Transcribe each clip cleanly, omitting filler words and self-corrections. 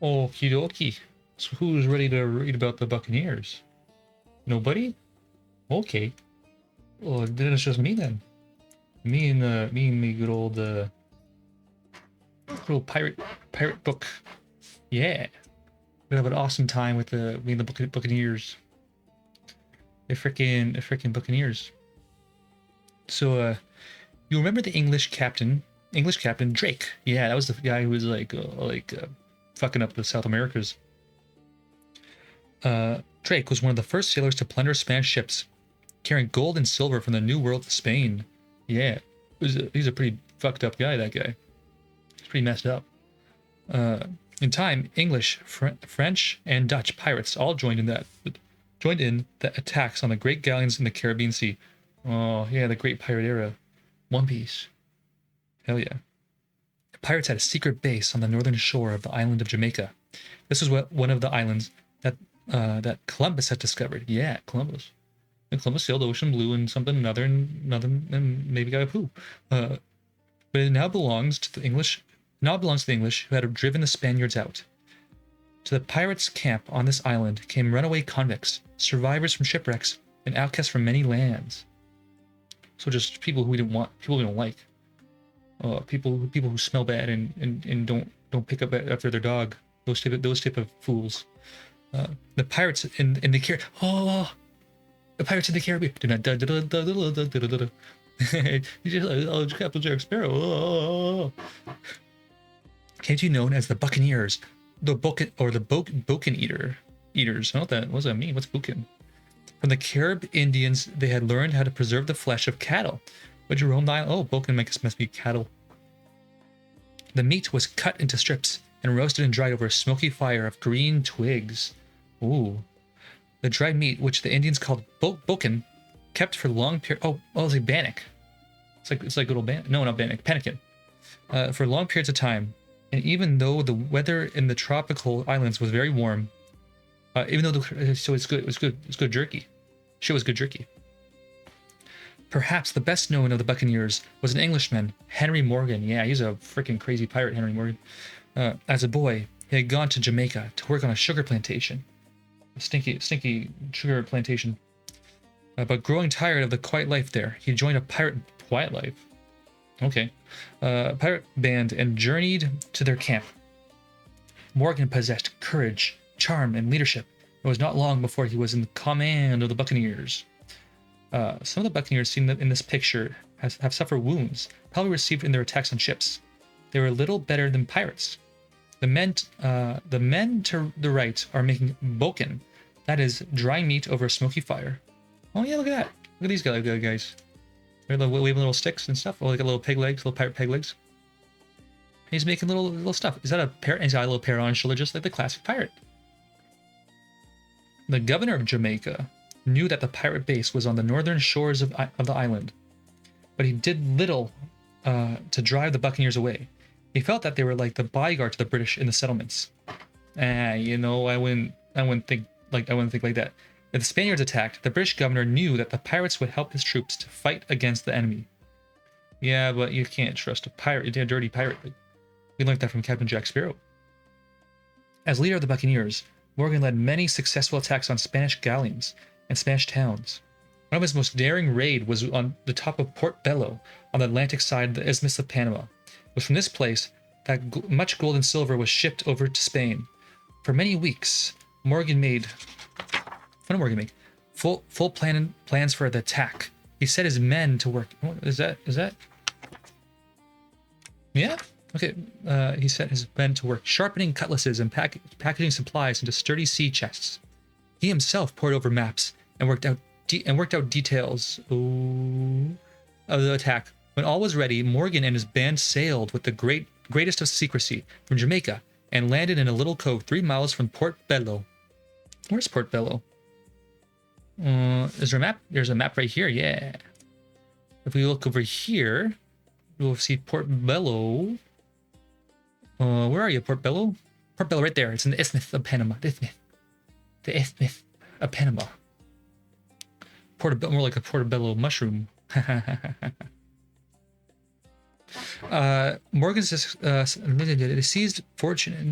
Okie dokie. So who's ready to read about the Buccaneers? Nobody? Okay. Well, then it's just me then. Me and good old pirate book. Yeah. We have an awesome time with me and the Buccaneers. The frickin' Buccaneers. So you remember the English Captain Drake? Yeah, that was the guy who was fucking up the South Americas. Drake was one of the first sailors to plunder Spanish ships, carrying gold and silver from the New World to Spain. Yeah, he's a pretty fucked up guy. That guy. He's pretty messed up. In time, English, French, and Dutch pirates all joined in the attacks on the great galleons in the Caribbean Sea. Oh yeah, the Great Pirate Era. One Piece. Hell yeah. The pirates had a secret base on the northern shore of the island of Jamaica. This was one of the islands that Columbus had discovered. Yeah, Columbus. And Columbus sailed ocean blue and something another and maybe got a poo. But it now belongs to the English. Now it belongs to the English who had driven the Spaniards out. To the pirates' camp on this island came runaway convicts, survivors from shipwrecks, and outcasts from many lands. So just people who we didn't want, people we don't like. People who smell bad and don't pick up after their dog. Those type of fools. The pirates in the Caribbean. Oh, the pirates in the Caribbean. Captain Jack Sparrow. Oh. Came to be known as the Buccaneers, the Bocan eaters. I don't know what does that mean? What's Bucan? From the Carib Indians, they had learned how to preserve the flesh of cattle, which roamed the island. Oh, Bocan must be cattle. The meat was cut into strips and roasted and dried over a smoky fire of green twigs. Ooh. The dried meat, which the Indians called bocan, kept for long periods. Oh, it's like bannock. It's like good old bannock. No, not bannock. Pemmican. For long periods of time. And even though the weather in the tropical islands was very warm, so it's good. It's good jerky. Shit was good jerky. Perhaps the best known of the Buccaneers was an Englishman, Henry Morgan. Yeah, he's a freaking crazy pirate, Henry Morgan. As a boy, he had gone to Jamaica to work on a sugar plantation. A stinky sugar plantation. But growing tired of the quiet life there, he joined a quiet life. Okay. Pirate band and journeyed to their camp. Morgan possessed courage, charm, and leadership. It was not long before he was in command of the Buccaneers. Some of the Buccaneers seen in this picture have suffered wounds, probably received in their attacks on ships. They were a little better than pirates. The men to the right are making bocan, that is, dry meat over a smoky fire. Oh yeah, look at that. Look at these guys. They're waving little sticks and stuff. Oh, like little peg legs, little pirate peg legs. He's making little stuff. Is that a parrot? He's got a little parrot on his shoulder, just like the classic pirate. The governor of Jamaica knew that the pirate base was on the northern shores of the island, but he did little to drive the Buccaneers away. He felt that they were like the bodyguard to the British in the settlements. I wouldn't think like that. If the Spaniards attacked, the British governor knew that the pirates would help his troops to fight against the enemy. Yeah, but you can't trust a pirate, a dirty pirate. We learned that from Captain Jack Sparrow. As leader of the Buccaneers, Morgan led many successful attacks on Spanish galleons and Spanish towns. One of his most daring raid was on the top of Port Bello on the Atlantic side of the Isthmus of Panama. It was from this place that much gold and silver was shipped over to Spain. For many weeks, Morgan made full plans for the attack. He set his men to work. What is that? Yeah. Okay. He set his men to work sharpening cutlasses and packaging supplies into sturdy sea chests. He himself pored over maps and worked out details of the attack. When all was ready, Morgan and his band sailed with the greatest of secrecy from Jamaica and landed in a little cove 3 miles from Port Bello. Where's Port Bello? Is there a map? There's a map right here. Yeah. If we look over here, we'll see Port Bello. Where are you, Port Bello? Port Bello right there. It's in the Isthmus of Panama. The Isthmus of Panama. More like a portobello mushroom. Morgan seized fortune,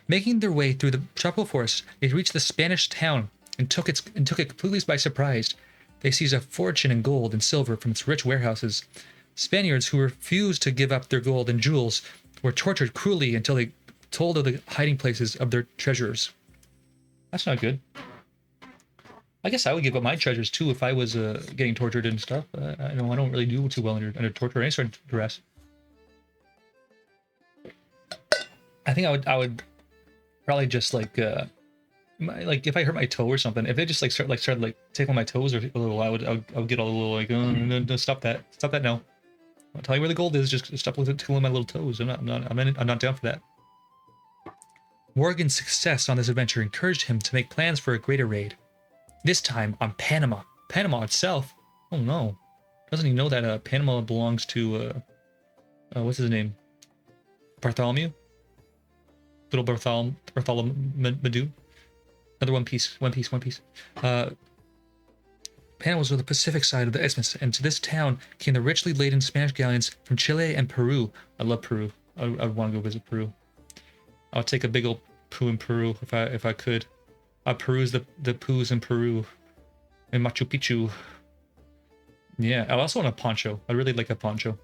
making their way through the tropical forest. They reached the Spanish town and took it completely by surprise. They seized a fortune in gold and silver from its rich warehouses. Spaniards who refused to give up their gold and jewels were tortured cruelly until they told of the hiding places of their treasures. That's not good. I guess I would give up my treasures too if I was getting tortured and stuff. I don't really do too well under torture or any sort of duress. I think I would probably just like if I hurt my toe or something, if they just like started tickling my toes or a little, I would get all a little like, no, stop that now. I'll tell you where the gold is. Just stop tickling my little toes. I'm not down for that. Morgan's success on this adventure encouraged him to make plans for a greater raid. This time on Panama. Panama itself. Oh no. Doesn't he know that Panama belongs to what's his name? Bartholomew? Little Bartholomew. Another One Piece. Panama was on the Pacific side of the isthmus, and to this town came the richly laden Spanish galleons from Chile and Peru. I love Peru. I would want to go visit Peru. I'll take a big old poo in Peru if I could. I peruse the poos in Peru. In Machu Picchu. Yeah, I also want a poncho. I really like a poncho.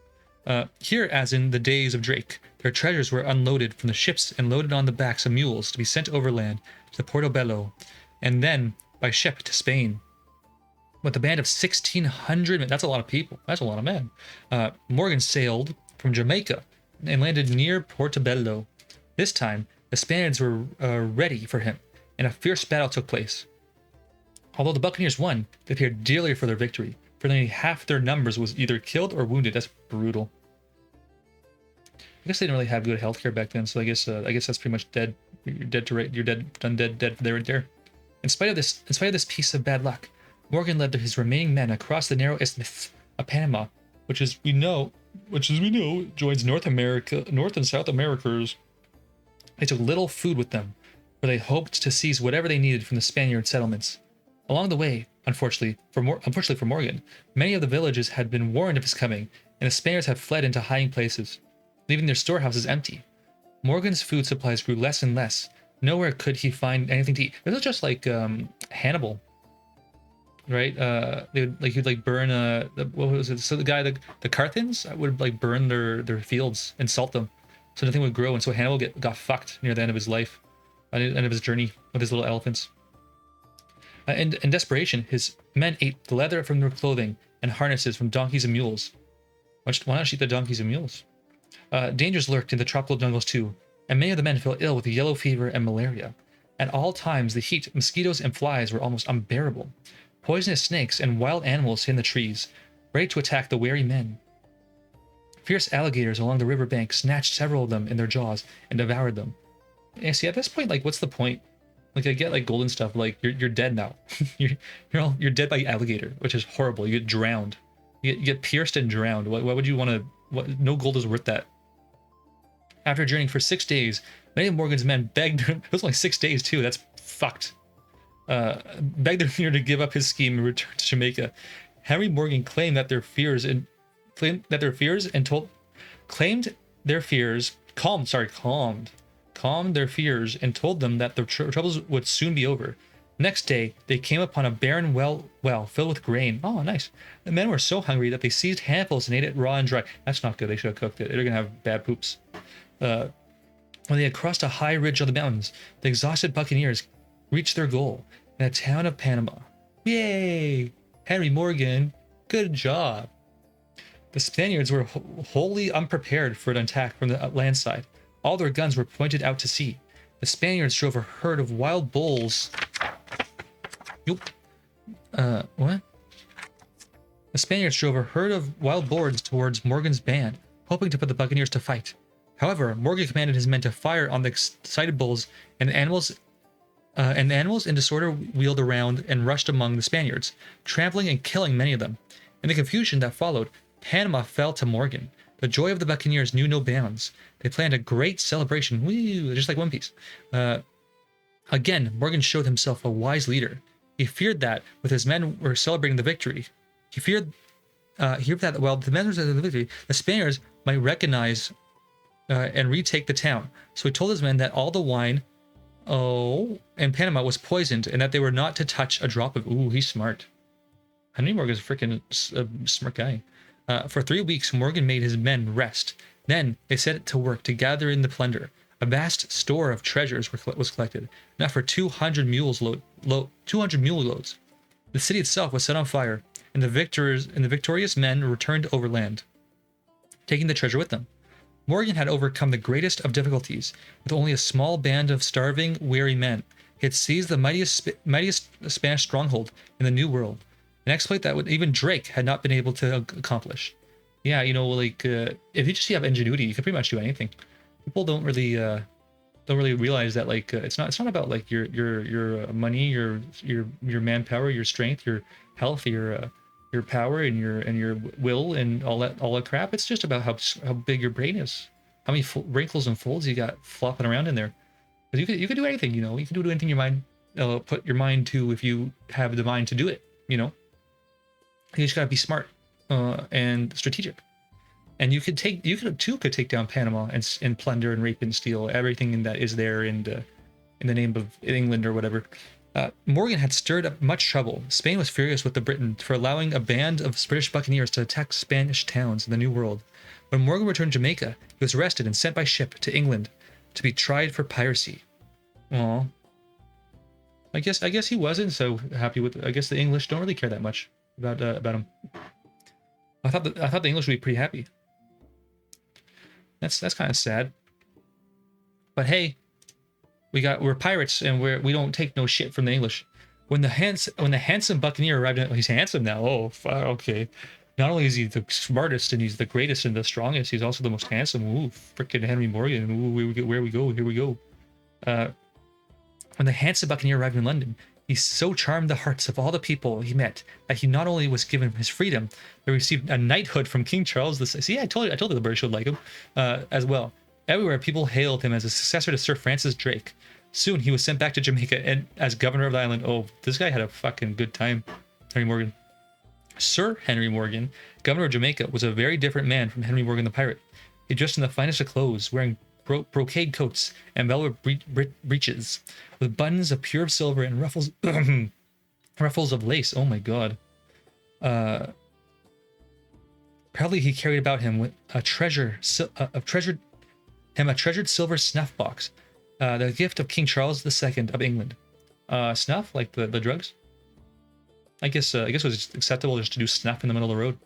Here, as in the days of Drake, their treasures were unloaded from the ships and loaded on the backs of mules to be sent overland to Portobello, and then by ship to Spain. With a band of 1,600 men, that's a lot of people. That's a lot of men. Morgan sailed from Jamaica and landed near Portobello. This time, the Spaniards were ready for him, and a fierce battle took place. Although the Buccaneers won, they paid dearly for their victory, for nearly half their numbers was either killed or wounded. That's brutal. I guess they didn't really have good healthcare back then, so I guess that's pretty much dead. You're dead there. In spite of this piece of bad luck, Morgan led his remaining men across the narrow isthmus of Panama, which as we know joins North and South Americas. They took little food with them, for they hoped to seize whatever they needed from the Spaniard settlements. Along the way, unfortunately for Morgan, many of the villages had been warned of his coming, and the Spaniards had fled into hiding places, leaving their storehouses empty. Morgan's food supplies grew less and less. Nowhere could he find anything to eat. It was just like Hannibal, right? He'd burn what was it? So the Carthaginians would burn their fields and salt them, so nothing would grow. And so Hannibal got fucked near the end of his life, at the end of his journey with his little elephants. In desperation, his men ate the leather from their clothing and harnesses from donkeys and mules. Why not eat the donkeys and mules? Dangers lurked in the tropical jungles too, and many of the men fell ill with yellow fever and malaria. At all times, the heat, mosquitoes, and flies were almost unbearable. Poisonous snakes and wild animals hid in the trees, ready to attack the wary men. Fierce alligators along the river bank snatched several of them in their jaws and devoured them. And see, at this point, what's the point? I get golden stuff. You're dead now. you're dead by alligator, which is horrible. You get drowned. You get pierced and drowned. Why would you want to? No gold is worth that. After journeying for 6 days, many of Morgan's men begged him. It was only 6 days too. That's fucked. Begged their leader to give up his scheme and return to Jamaica. Henry Morgan claimed their fears and calmed their fears and told them that their troubles would soon be over. Next day, they came upon a barren well filled with grain. Oh, nice. The men were so hungry that they seized handfuls and ate it raw and dry. That's not good. They should have cooked it. They're going to have bad poops. When they had crossed a high ridge of the mountains, the exhausted Buccaneers reached their goal in the town of Panama. Yay! Henry Morgan, good job. The Spaniards were wholly unprepared for an attack from the land side. All their guns were pointed out to sea. The Spaniards drove a herd of wild bulls. What? The Spaniards drove a herd of wild boars towards Morgan's band, hoping to put the Buccaneers to fight. However, Morgan commanded his men to fire on the excited bulls, and the animals in disorder wheeled around and rushed among the Spaniards, trampling and killing many of them. In the confusion that followed, Panama fell to Morgan. The joy of the Buccaneers knew no bounds. They planned a great celebration, woo, just like One Piece. Again, Morgan showed himself a wise leader. He feared that, with his men were celebrating the victory, he feared Here that while the members of the victory, the Spaniards might recognize and retake the town. So he told his men that all the wine, in Panama was poisoned, and that they were not to touch a drop of. Ooh, he's smart. Henry Morgan's a freaking smart guy. For 3 weeks, Morgan made his men rest. Then they set to work to gather in the plunder. A vast store of treasures was collected, enough for 200 mule loads. The city itself was set on fire, and the victorious men returned overland, taking the treasure with them. Morgan had overcome the greatest of difficulties. With only a small band of starving, weary men, he had seized the mightiest Spanish stronghold in the New World, an exploit that even Drake had not been able to accomplish. Yeah, you know, like if you just have ingenuity, you can pretty much do anything. People don't really realize that, like, it's not about like your money, your manpower, your strength, your health, your power, and your will, and all that crap. It's just about how big your brain is, how many wrinkles and folds you got flopping around in there. Because you could do anything, you know. You can do anything your mind put your mind to, if you have the mind to do it, you know. You just gotta be smart and strategic. And you could take down Panama and plunder and rape and steal everything that is there in the name of England or whatever. Morgan had stirred up much trouble. Spain was furious with the Britons for allowing a band of British buccaneers to attack Spanish towns in the New World. When Morgan returned to Jamaica, he was arrested and sent by ship to England to be tried for piracy. Aw. I guess he wasn't so happy with. I guess the English don't really care that much about him. I thought the English would be pretty happy. That's kind of sad. But hey, we're pirates, and we don't take no shit from the English. When the handsome buccaneer arrived, he's handsome now. Oh, okay. Not only is he the smartest and he's the greatest and the strongest, he's also the most handsome. Ooh, freaking Henry Morgan. Ooh, here we go. When the handsome buccaneer arrived in London, he so charmed the hearts of all the people he met that he not only was given his freedom, but received a knighthood from King Charles II. See, I told you the British would like him as well. Everywhere, people hailed him as a successor to Sir Francis Drake. Soon, he was sent back to Jamaica and as governor of the island. Oh, this guy had a fucking good time, Henry Morgan. Sir Henry Morgan, governor of Jamaica, was a very different man from Henry Morgan the pirate. He dressed in the finest of clothes, wearing brocade coats and velvet breeches, with buttons of pure silver and ruffles ruffles of lace. Oh my god. Proudly he carried about him with a treasured silver snuff box, the gift of King Charles II of England. Snuff, like the drugs. I guess it was just acceptable just to do snuff in the middle of the road.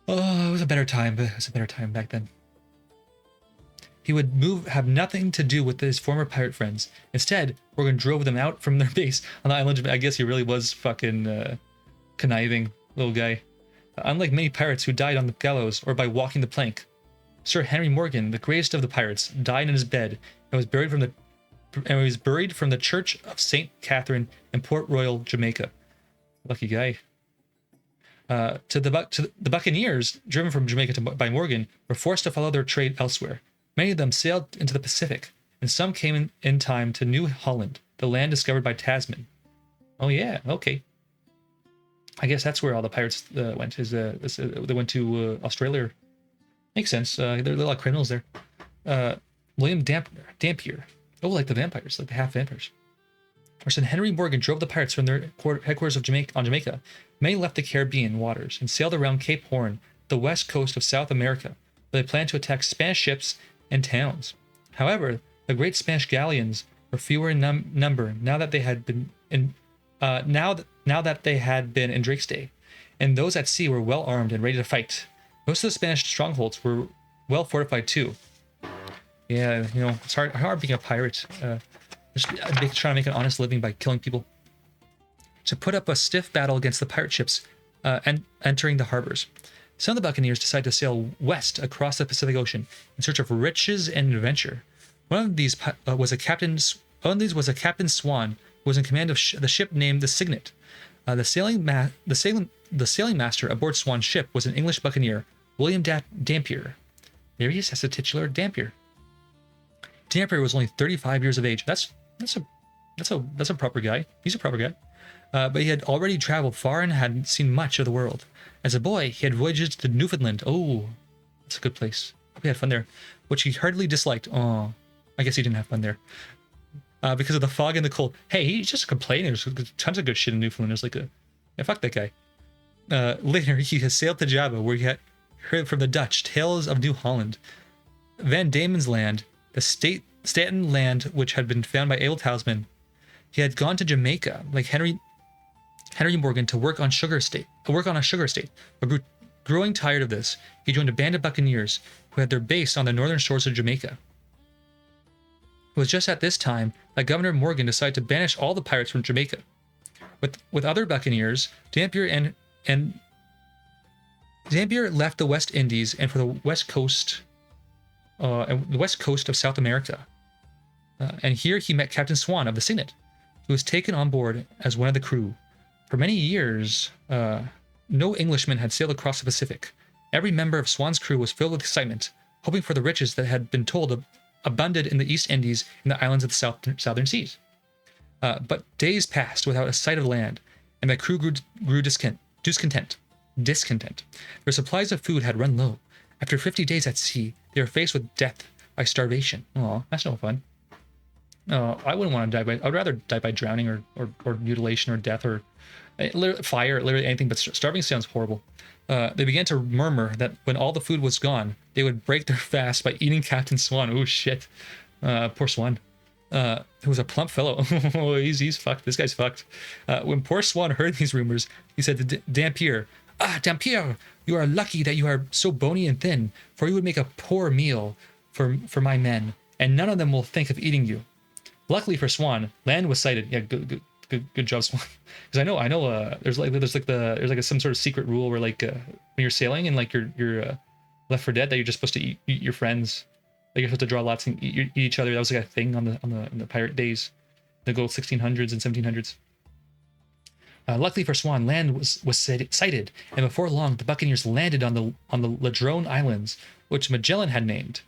Oh, it was a better time. It was a better time back then. He would have nothing to do with his former pirate friends. Instead, Morgan drove them out from their base on the island. I guess he really was fucking conniving little guy. Unlike many pirates who died on the gallows or by walking the plank, Sir Henry Morgan, the greatest of the pirates, died in his bed and was buried from the Church of St. Catherine in Port Royal, Jamaica. Lucky guy. The Buccaneers, driven from Jamaica by Morgan, were forced to follow their trade elsewhere. Many of them sailed into the Pacific, and some came in time to New Holland, the land discovered by Tasman. Oh yeah, okay. I guess that's where all the pirates went. They went to Australia. Makes sense. There are a lot of criminals there. William Dampier. Oh, like the vampires, like the half vampires. Sir Henry Morgan drove the pirates from their headquarters on Jamaica. Many left the Caribbean waters and sailed around Cape Horn, the west coast of South America, where they planned to attack Spanish ships and towns. However, the great Spanish galleons were fewer in number now that they had been in Drake's day, and those at sea were well armed and ready to fight. Most of the Spanish strongholds were well fortified too. Yeah, you know, it's hard being a pirate. Just trying to make an honest living by killing people. To put up a stiff battle against the pirate ships and entering the harbors. Some of the Buccaneers decided to sail west across the Pacific Ocean in search of riches and adventure. One of these was a Captain Swan, who was in command of the ship named the Signet. The sailing master aboard Swan's ship was an English buccaneer, William Dampier. There he is, that's the titular Dampier. Dampier was only 35 years of age. That's a proper guy. He's a proper guy. but he had already traveled far and had seen much of the world. As a boy, he had voyaged to Newfoundland. Oh, that's a good place. Hope he had fun there, which he heartily disliked. Oh, I guess he didn't have fun there. Because of the fog and the cold. Hey, he's just complaining. There's tons of good shit in Newfoundland. There's like yeah, fuck that guy. Later, he has sailed to Java, where he had heard from the Dutch tales of New Holland, Van Diemen's Land, the Staten Land, which had been found by able talisman. He had gone to Jamaica, like Henry Morgan, to work on a sugar estate. But growing tired of this, he joined a band of buccaneers who had their base on the northern shores of Jamaica. It was just at this time that Governor Morgan decided to banish all the pirates from Jamaica. With other buccaneers, Dampier left the West Indies and for the west coast of South America. And here he met Captain Swan of the Signet, who was taken on board as one of the crew. For many years, no Englishman had sailed across the Pacific. Every member of Swan's crew was filled with excitement, hoping for the riches that had been told abundant in the East Indies and the islands of the southern seas. But days passed without a sight of land, and the crew grew discontent. Their supplies of food had run low. After 50 days at sea, they were faced with death by starvation. Oh, that's no fun. I wouldn't want to die by... I would rather die by drowning or mutilation or death or fire, literally anything, but starving sounds horrible. They began to murmur that when all the food was gone, they would break their fast by eating Captain Swan. Oh, shit. Poor Swan. Who was a plump fellow. he's fucked. This guy's fucked. When poor Swan heard these rumors, he said to Dampier, Dampier, you are lucky that you are so bony and thin, for you would make a poor meal for my men, and none of them will think of eating you. Luckily for Swan, land was sighted. Yeah, good job, Swan. Because I know. There's some sort of secret rule where like when you're sailing and like you're left for dead, that you're just supposed to eat your friends. Like you're supposed to draw lots and eat each other. That was like a thing in the pirate days, the gold 1600s and 1700s. Luckily for Swan, land was sighted, and before long, the Buccaneers landed on the Ladrone Islands, which Magellan had named.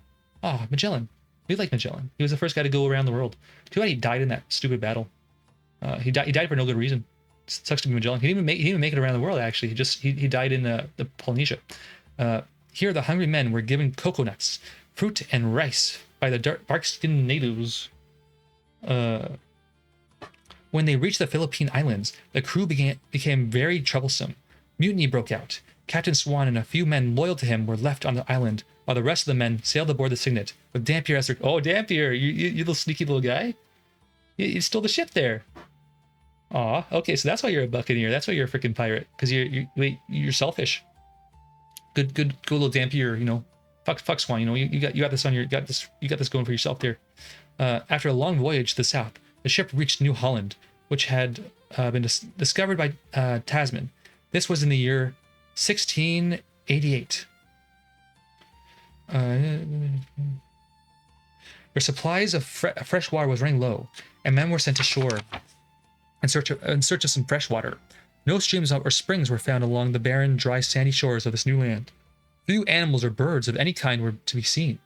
Ah, Magellan. We like Magellan. He was the first guy to go around the world. Too bad he died in that stupid battle. He died for no good reason. Sucks to be Magellan. He didn't even make it around the world. Actually, he died in the Polynesia. Here, the hungry men were given coconuts, fruit, and rice by the dark-skinned natives. When they reached the Philippine Islands, the crew became very troublesome. Mutiny broke out. Captain Swan and a few men loyal to him were left on the island, while the rest of the men sailed aboard the Signet, with Dampier as their... Oh, Dampier, you little sneaky little guy. You stole the ship there. Aw, okay, so that's why you're a buccaneer. That's why you're a freaking pirate, because you're selfish. Good little Dampier, you know. Fuck Swan, you know. You got this on your... You got this going for yourself there. After a long voyage to the south, the ship reached New Holland, which had been discovered by Tasman. This was in the year 1688. Their supplies of fresh water was running low, and men were sent ashore in search of some fresh water. No streams or springs were found along the barren, dry, sandy shores of this new land. Few animals or birds of any kind were to be seen.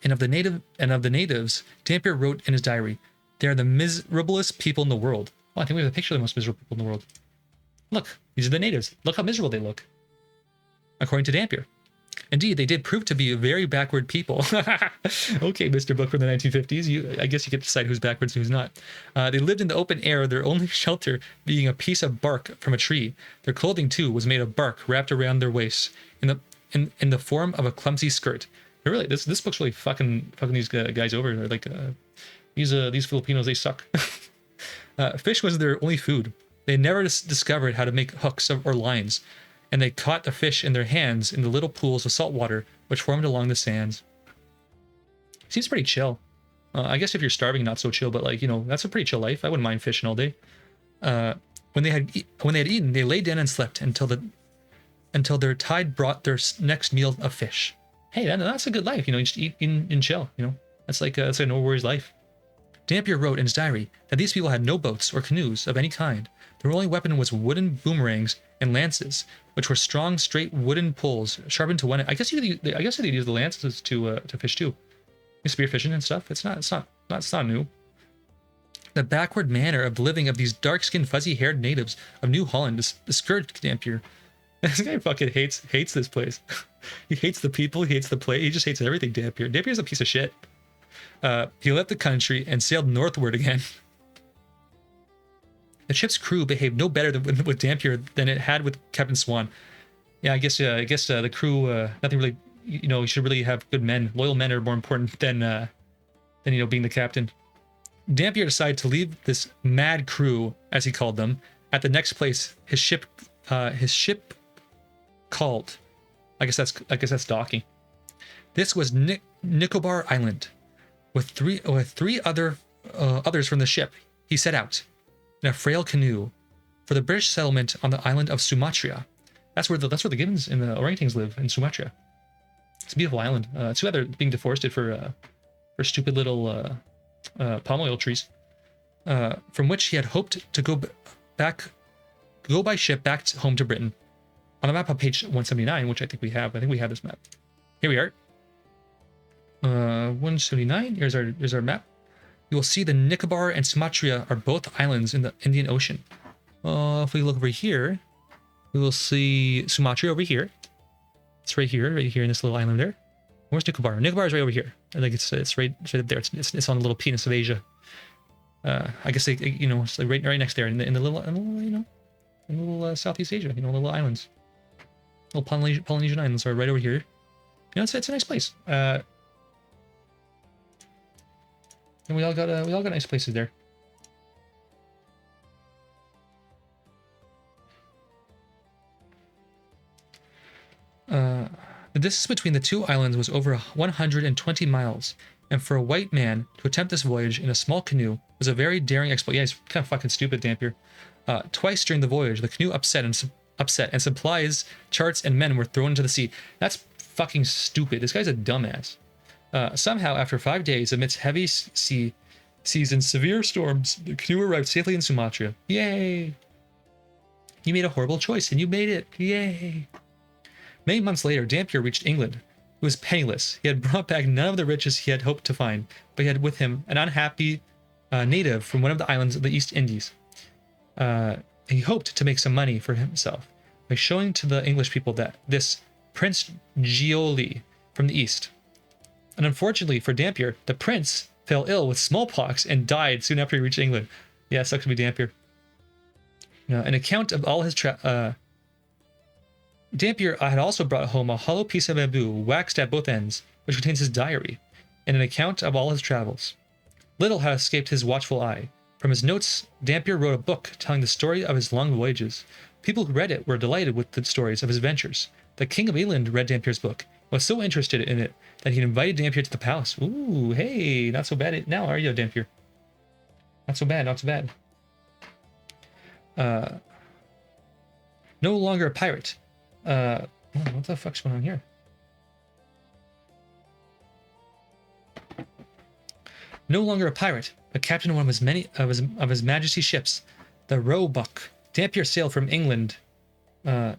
And of the natives, Dampier wrote in his diary, "They are the miserablest people in the world." Oh, I think we have a picture of the most miserable people in the world. Look, these are the natives. Look how miserable they look. According to Dampier. Indeed, they did prove to be a very backward people. Okay, Mr. Book from the 1950s. I guess you get to decide who's backwards and who's not. They lived in the open air, their only shelter being a piece of bark from a tree. Their clothing, too, was made of bark wrapped around their waists in the form of a clumsy skirt. Really, this book's really fucking these guys over. They're like, these Filipinos, they suck. Fish was their only food. They never discovered how to make hooks or lines, and they caught the fish in their hands in the little pools of salt water which formed along the sands. Seems pretty chill. I guess if you're starving, not so chill, but like, you know, that's a pretty chill life. I wouldn't mind fishing all day. When they had eaten, they lay down and slept until their tide brought their next meal of fish. Hey, that's a good life, you know. You just eat and chill, you know. That's like a no worries life. Dampier wrote in his diary that these people had no boats or canoes of any kind. Their only weapon was wooden boomerangs and lances, which were strong, straight wooden poles sharpened to one end. I guess they'd use the lances to fish too. Spear fishing and stuff. It's not new. The backward manner of living of these dark-skinned, fuzzy-haired natives of New Holland discouraged Dampier. This guy fucking hates this place. He hates the people, he hates the place, he just hates everything, Dampier. Dampier's a piece of shit. He left the country and sailed northward again. The ship's crew behaved no better with Dampier than it had with Captain Swan. Yeah, I guess the crew, nothing really, you should really have good men. Loyal men are more important than being the captain. Dampier decided to leave this mad crew, as he called them, at the next place his ship called. I guess that's docking. This was Nicobar Island. With three others from the ship, he set out in a frail canoe for the British settlement on the island of Sumatra. That's where the gibbons and the orangutans live, in Sumatra. It's a beautiful island. It's too bad they're being deforested for stupid little palm oil trees. From which he had hoped to go by ship back home to Britain. On the map on page 179, which I think we have this map. Here we are. 179. Here's our map. You will see the Nicobar and Sumatra are both islands in the Indian Ocean. If we look over here, we will see Sumatra over here. It's right here in this little island there. Where's Nicobar? Nicobar is right over here. I think it's right up there. It's on the little penis of Asia. I guess it's like right next there in the little Southeast Asia. Little islands, little Polynesian islands are right over here. It's a nice place. And we all got nice places there. The distance between the two islands was over 120 miles, and for a white man to attempt this voyage in a small canoe was a very daring exploit. Yeah, he's kind of fucking stupid, Dampier. Twice during the voyage, the canoe upset, and supplies, charts, and men were thrown into the sea. That's fucking stupid. This guy's a dumbass. Somehow, after 5 days, amidst heavy seas and severe storms, the canoe arrived safely in Sumatra. Yay! You made a horrible choice, and you made it. Yay! Many months later, Dampier reached England. He was penniless. He had brought back none of the riches he had hoped to find, but he had with him an unhappy native from one of the islands of the East Indies. He hoped to make some money for himself by showing to the English people that this Prince Gioli from the East. And unfortunately for Dampier, the prince fell ill with smallpox and died soon after he reached England. Yeah, it sucks to be Dampier. An account of all his Dampier had also brought home a hollow piece of bamboo, waxed at both ends, which contains his diary, and an account of all his travels. Little had escaped his watchful eye. From his notes, Dampier wrote a book telling the story of his long voyages. People who read it were delighted with the stories of his adventures. The King of England read Dampier's book, was so interested in it that he invited Dampier to the palace. Ooh, hey, not so bad now, are you, Dampier? Not so bad, not so bad. No longer a pirate. What the fuck's going on here? No longer a pirate, but captain of one of his Majesty's ships, the Roebuck. Dampier sailed from England under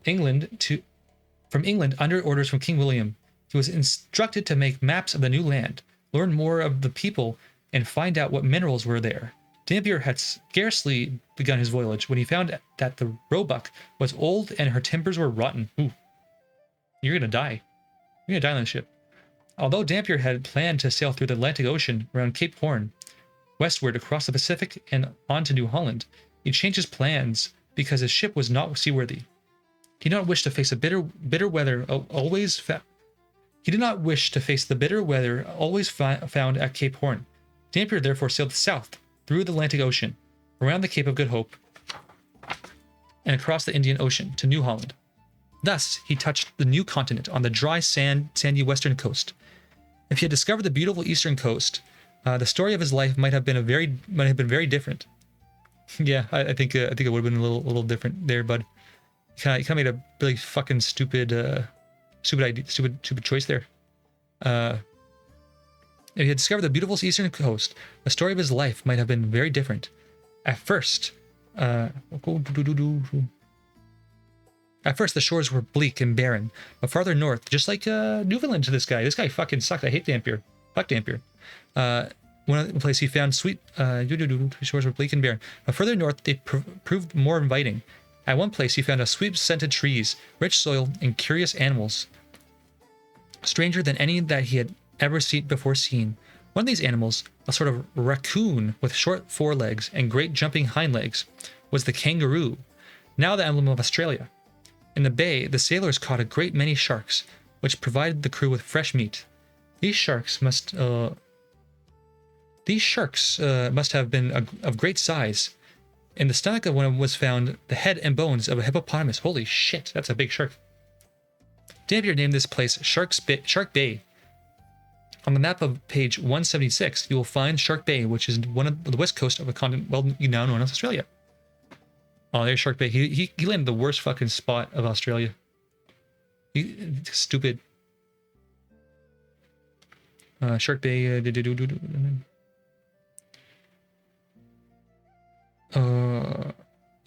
orders from King William. He was instructed to make maps of the new land, learn more of the people, and find out what minerals were there. Dampier had scarcely begun his voyage when he found that the Roebuck was old and her timbers were rotten. Ooh. You're gonna die. You're gonna die on the ship. Although Dampier had planned to sail through the Atlantic Ocean around Cape Horn, westward across the Pacific and on to New Holland, he changed his plans because his ship was not seaworthy. He did not wish to face the bitter weather He did not wish to face the bitter weather always found at Cape Horn. Dampier therefore sailed south through the Atlantic Ocean, around the Cape of Good Hope, and across the Indian Ocean to New Holland. Thus, he touched the new continent on the dry, sandy western coast. If he had discovered the beautiful eastern coast, the story of his life might have been very different. Yeah, I think it would have been a little different there, bud. You kind of made a really fucking stupid choice there. If he had discovered the beautiful eastern coast, the story of his life might have been very different. At first, the shores were bleak and barren, but farther north, just like Newfoundland to this guy fucking sucks. I hate Dampier. Fuck Dampier. One place he found sweet shores were bleak and barren, but further north they proved more inviting. At one place he found a sweet scented trees, rich soil, and curious animals, stranger than any that he had ever before seen. One of these animals, a sort of raccoon with short forelegs and great jumping hind legs, was the kangaroo, now the emblem of Australia. In the bay, the sailors caught a great many sharks, which provided the crew with fresh meat. These sharks must have been of great size. In the stomach of one was found the head and bones of a hippopotamus. Holy shit, that's a big shark. Dampier named this place Shark Bay. On the map of page 176, you will find Shark Bay, which is one of the west coast of a continent well now known as Australia. Oh, there's Shark Bay. He landed the worst fucking spot of Australia. Stupid. Shark Bay.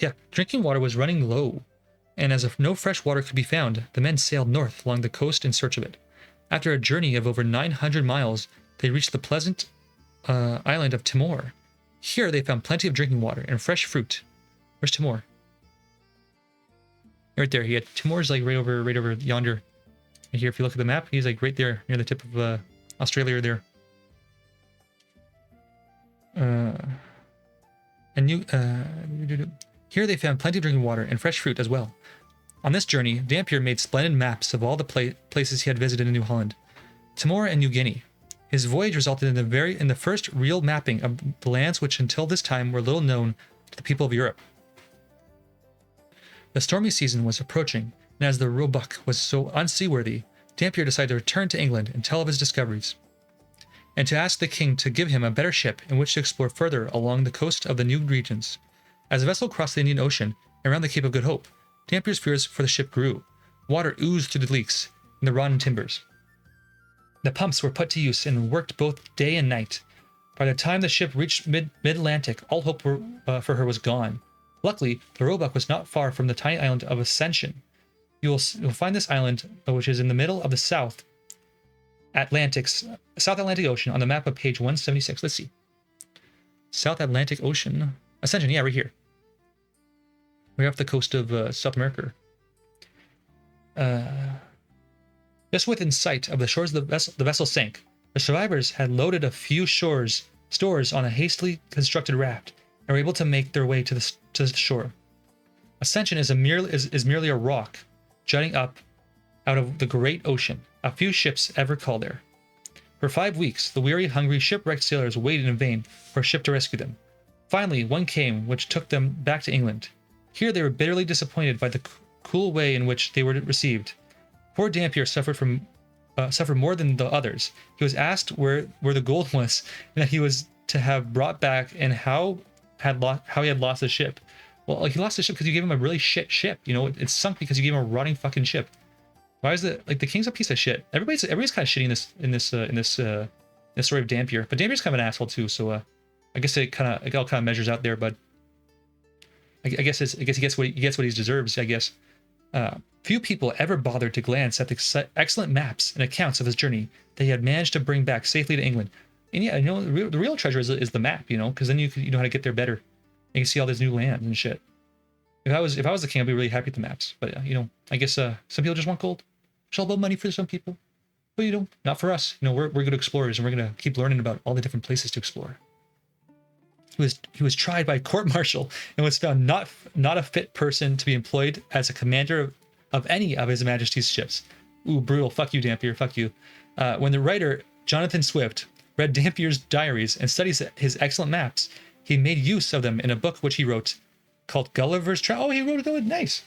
Yeah, drinking water was running low, and as if no fresh water could be found, the men sailed north along the coast in search of it. After a journey of over 900 miles, they reached the pleasant island of Timor. Here they found plenty of drinking water and fresh fruit. Where's Timor? Right there. Timor's like right over yonder. Right here, if you look at the map, he's like right there near the tip of Australia there. Here they found plenty of drinking water and fresh fruit as well. On this journey, Dampier made splendid maps of all the places he had visited in New Holland, Timor, and New Guinea. His voyage resulted in the first real mapping of the lands which until this time were little known to the people of Europe. The stormy season was approaching, and as the Roebuck was so unseaworthy, Dampier decided to return to England and tell of his discoveries, and to ask the king to give him a better ship in which to explore further along the coast of the new regions. As the vessel crossed the Indian Ocean and around the Cape of Good Hope, Dampier's fears for the ship grew. Water oozed through the leaks in the rotten timbers. The pumps were put to use and worked both day and night. By the time the ship reached mid-Atlantic, all hope for her was gone. Luckily, the Roebuck was not far from the tiny island of Ascension. You'll find this island, which is in the middle of the South Atlantic Ocean, on the map of page 176. Let's see. South Atlantic Ocean. Ascension, yeah, right here. We're off the coast of South America. Just within sight of the shores of the vessel sank. The survivors had loaded a few stores on a hastily constructed raft and were able to make their way to the shore. Ascension is merely a rock jutting up out of the great ocean. A few ships ever call there. For 5 weeks, the weary, hungry, shipwrecked sailors waited in vain for a ship to rescue them. Finally, one came which took them back to England. Here they were bitterly disappointed by the cool way in which they were received. Poor Dampier suffered more than the others. He was asked where the gold was, and that he was to have brought back, and how he had lost the ship. Well, like, he lost the ship because you gave him a really shit ship. You know, it sunk because you gave him a rotting fucking ship. Why is it like the king's a piece of shit? Everybody's kind of shitty in this story of Dampier, but Dampier's kind of an asshole too. So I guess it all kind of measures out there. But I guess he gets what he deserves. I guess. Few people ever bothered to glance at the excellent maps and accounts of his journey that he had managed to bring back safely to England. And yeah, you know, the real treasure is the map, you know, because then you know how to get there better. You can see all this new land and shit. If I was the king, I'd be really happy with the maps. But you know, I guess some people just want gold. It's all about money for some people, but you know, not for us. You know, we're good explorers, and we're gonna keep learning about all the different places to explore. He was tried by court-martial and was found not a fit person to be employed as a commander of any of His Majesty's ships. Ooh, brutal. Fuck you, Dampier. Fuck you. When the writer Jonathan Swift read Dampier's diaries and studies his excellent maps, he made use of them in a book which he wrote called Gulliver's Travels. Oh, he wrote it. Nice.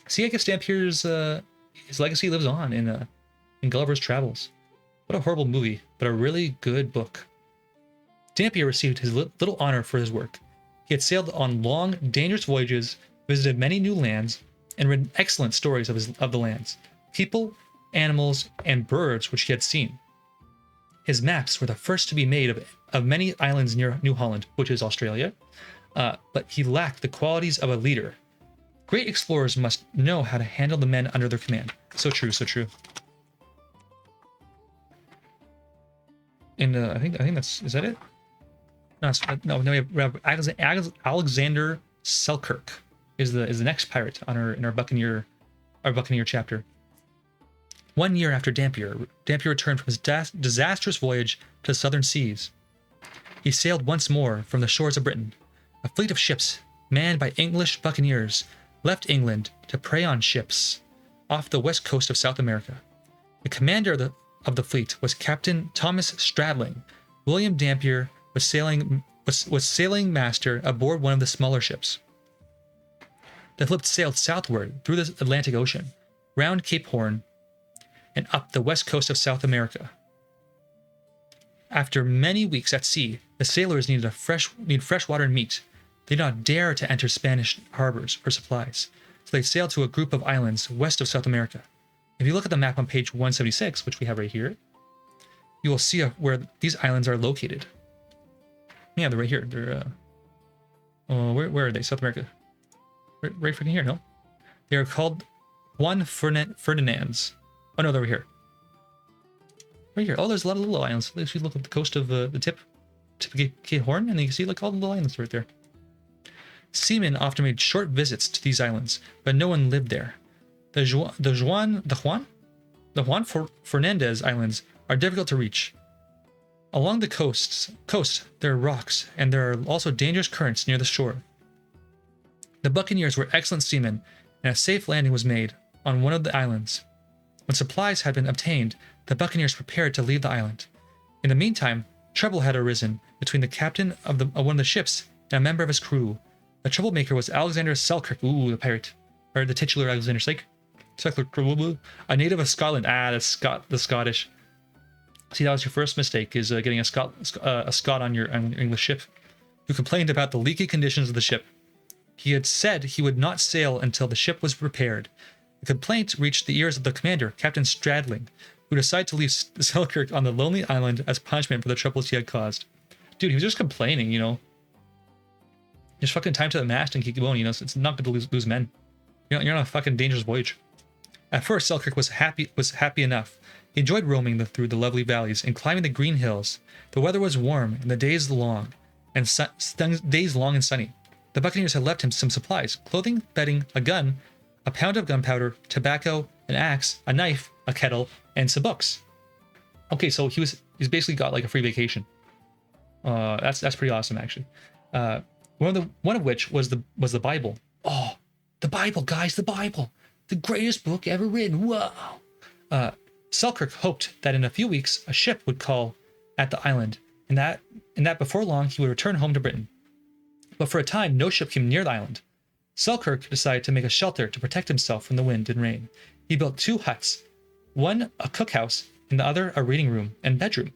See, I guess Dampier's his legacy lives on in Gulliver's Travels. What a horrible movie, but a really good book. Dampier received his little honor for his work. He had sailed on long, dangerous voyages, visited many new lands, and written excellent stories of the lands, people, animals, and birds which he had seen. His maps were the first to be made of many islands near New Holland, which is Australia, but he lacked the qualities of a leader. Great explorers must know how to handle the men under their command. So true, so true. in I think that's is that it? No, no. We have Alexander Selkirk is the next pirate on our Buccaneer chapter. 1 year after Dampier returned from his disastrous voyage to the southern seas. He sailed once more from the shores of Britain. A fleet of ships, manned by English buccaneers, left England to prey on ships off the west coast of South America. The commander of the fleet was Captain Thomas Stradling. William Dampier was sailing master aboard one of the smaller ships. The fleet sailed southward through the Atlantic Ocean, round Cape Horn, and up the west coast of South America. After many weeks at sea, the sailors needed fresh water and meat. They did not dare to enter Spanish harbors for supplies, so they sailed to a group of islands west of South America. If you look at the map on page 176, which we have right here, you will see where these islands are located. Yeah, they're right here. They're where are they? South America. Right freaking here, no? They are called Juan Ferdinand's. Oh no, they're over here. Right here. Oh, there's a lot of little islands. If you look at the coast of the tip of Cape Horn, and you can see like all the little islands right there. Seamen often made short visits to these islands, but no one lived there. The Juan Fernandez Islands are difficult to reach. Along the coast, there are rocks, and there are also dangerous currents near the shore. The Buccaneers were excellent seamen, and a safe landing was made on one of the islands. When supplies had been obtained, the Buccaneers prepared to leave the island. In the meantime, trouble had arisen between the captain of one of the ships and a member of his crew. The troublemaker was Alexander Selkirk, the pirate, or the titular Alexander Selkirk, a native of Scotland. The Scottish. See, that was your first mistake, is getting a Scot on your English ship, who complained about the leaky conditions of the ship. He had said he would not sail until the ship was repaired. The complaint reached the ears of the commander, Captain Stradling, who decided to leave Selkirk on the lonely island as punishment for the troubles he had caused. Dude, he was just complaining, you know. Just fucking time to the mast and keep going, you know. It's not good to lose men. You're on a fucking dangerous voyage. At first, Selkirk was happy enough. He enjoyed roaming through the lovely valleys and climbing the green hills. The weather was warm and the days long and sunny. The Buccaneers had left him some supplies: clothing, bedding, a gun, a pound of gunpowder, tobacco, an axe, a knife, a kettle, and some books. Okay, so he's basically got like a free vacation. That's pretty awesome, actually. One of which was the Bible. Oh, the Bible, guys, the Bible, the greatest book ever written. Wow. Selkirk hoped that in a few weeks a ship would call at the island, and that before long he would return home to Britain. But for a time, no ship came near the island. Selkirk decided to make a shelter to protect himself from the wind and rain. He built 2 huts, one a cookhouse and the other a reading room and bedroom.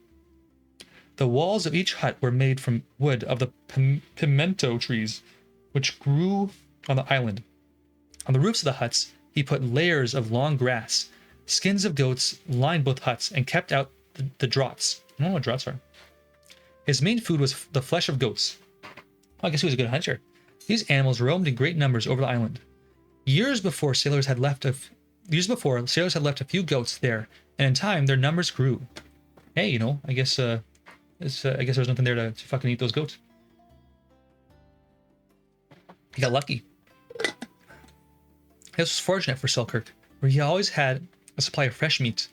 The walls of each hut were made from wood of the pimento trees, which grew on the island. On the roofs of the huts, he put layers of long grass. Skins of goats lined both huts and kept out the draughts. I don't know what draughts are. His main food was the flesh of goats. I guess he was a good hunter. These animals roamed in great numbers over the island. Years before, sailors had left a few goats there, and in time their numbers grew. Hey, you know, I guess there's nothing there to fucking eat those goats. He got lucky. This was fortunate for Selkirk, where he always had a supply of fresh meat.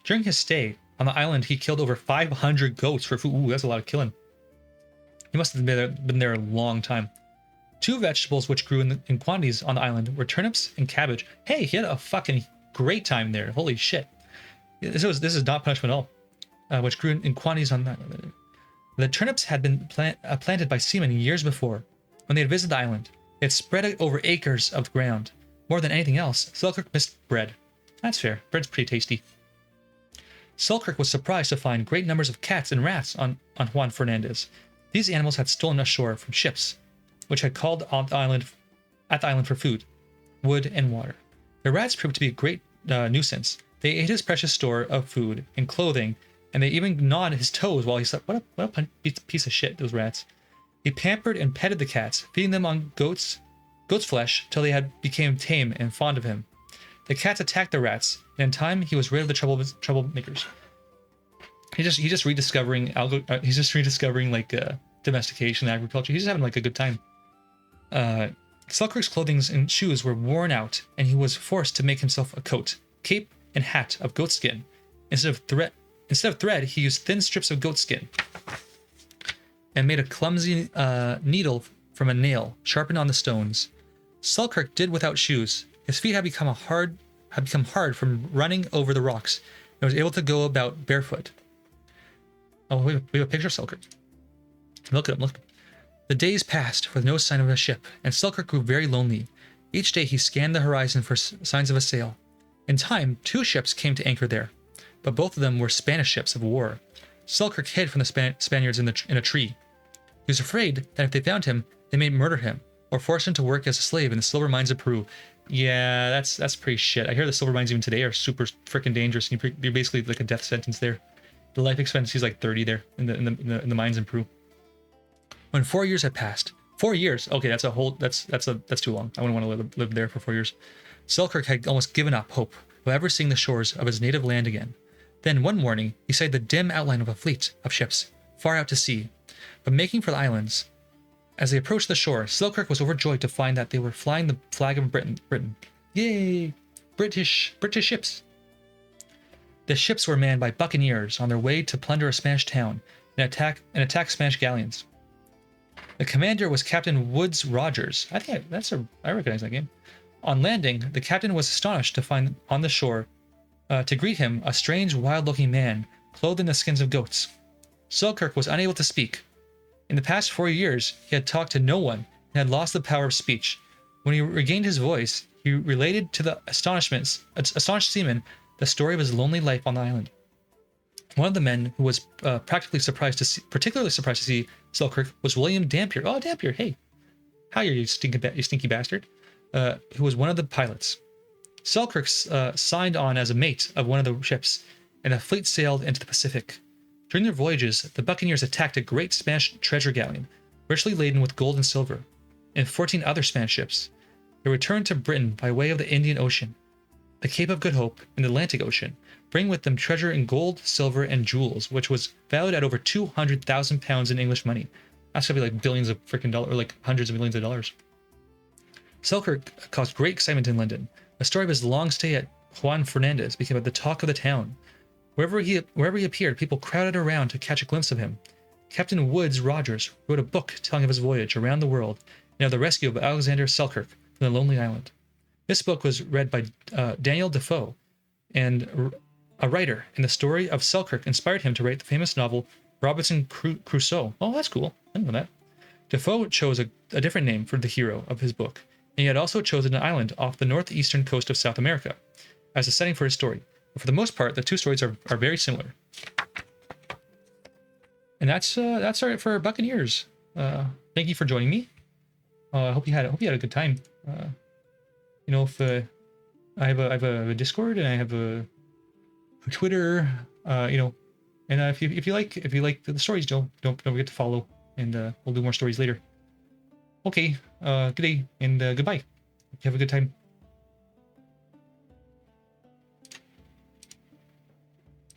During his stay on the island, he killed over 500 goats for food. Ooh, that's a lot of killing. He must have been there a long time. 2 vegetables which grew in quantities on the island were turnips and cabbage. Hey, he had a fucking great time there. Holy shit. This is not punishment at all. Which grew in quantities on that. The turnips had been planted by seamen years before. When they had visited the island, they had spread over acres of ground. More than anything else, Selkirk missed bread. That's fair. Bread's pretty tasty. Selkirk was surprised to find great numbers of cats and rats on Juan Fernandez. These animals had stolen ashore from ships, which had called at the island for food, wood, and water. The rats proved to be a great nuisance. They ate his precious store of food and clothing, and they even gnawed his toes while he slept. What a piece of shit, those rats. He pampered and petted the cats, feeding them on goat's flesh till they became tame and fond of him. The cats attacked the rats, and in time he was rid of the troublemakers. He's just rediscovering he's just rediscovering like domestication, agriculture. He's just having like a good time. Selkirk's clothing and shoes were worn out, and he was forced to make himself a coat, cape, and hat of goat skin. Instead of thread, he used thin strips of goat skin and made a clumsy needle from a nail sharpened on the stones. Selkirk did without shoes. His feet had become hard from running over the rocks, and was able to go about barefoot. Oh, we have a picture of Selkirk. Look at him, look. The days passed with no sign of a ship, and Selkirk grew very lonely. Each day he scanned the horizon for signs of a sail. In time, 2 ships came to anchor there, but both of them were Spanish ships of war. Selkirk hid from the Spaniards in a tree. He was afraid that if they found him, they may murder him, or force him to work as a slave in the silver mines of Peru. Yeah, that's pretty shit. I hear the silver mines even today are super freaking dangerous, and you're basically like a death sentence there. The life expectancy is like 30 there in the mines in Peru. When 4 years had passed, 4 years. Okay, that's too long. I wouldn't want to live there for 4 years. Selkirk had almost given up hope of ever seeing the shores of his native land again. Then one morning, he sighted the dim outline of a fleet of ships far out to sea, but making for the islands. As they approached the shore, Selkirk was overjoyed to find that they were flying the flag of Britain. Yay! British ships. The ships were manned by buccaneers on their way to plunder a Spanish town and attack Spanish galleons. The commander was Captain Woods Rogers. I recognize that game. On landing, the captain was astonished to find on the shore to greet him a strange, wild-looking man clothed in the skins of goats. Selkirk was unable to speak. In the past 4 years, he had talked to no one and had lost the power of speech. When he regained his voice, he related to the astonished seamen the story of his lonely life on the island. One of the men who was particularly surprised to see Selkirk was William Dampnir. Oh, Dampnir, hey. Hi, you stinky bastard. Who was one of the pilots. Selkirk signed on as a mate of one of the ships, and the fleet sailed into the Pacific. During their voyages, the Buccaneers attacked a great Spanish treasure galleon, richly laden with gold and silver, and 14 other Spanish ships. They returned to Britain by way of the Indian Ocean, the Cape of Good Hope, and the Atlantic Ocean, bringing with them treasure in gold, silver, and jewels, which was valued at over 200,000 pounds in English money. That's gonna be like billions of freaking dollars, or like hundreds of millions of dollars. Selkirk caused great excitement in London. The story of his long stay at Juan Fernandez became the talk of the town. Wherever he appeared, people crowded around to catch a glimpse of him. Captain Woods Rogers wrote a book telling of his voyage around the world and of the rescue of Alexander Selkirk from the lonely island. This book was read by Daniel Defoe, and a writer, and the story of Selkirk inspired him to write the famous novel Robinson Crusoe. Oh, that's cool. I didn't know that. Defoe chose a different name for the hero of his book, and he had also chosen an island off the northeastern coast of South America as a setting for his story. But for the most part, the two stories are very similar. And that's it for Buccaneers. Thank you for joining me. I hope you had a good time. If I have a Discord and I have a Twitter, and if you like the stories, don't forget to follow, and we'll do more stories later. Okay, good day and goodbye. Have a good time.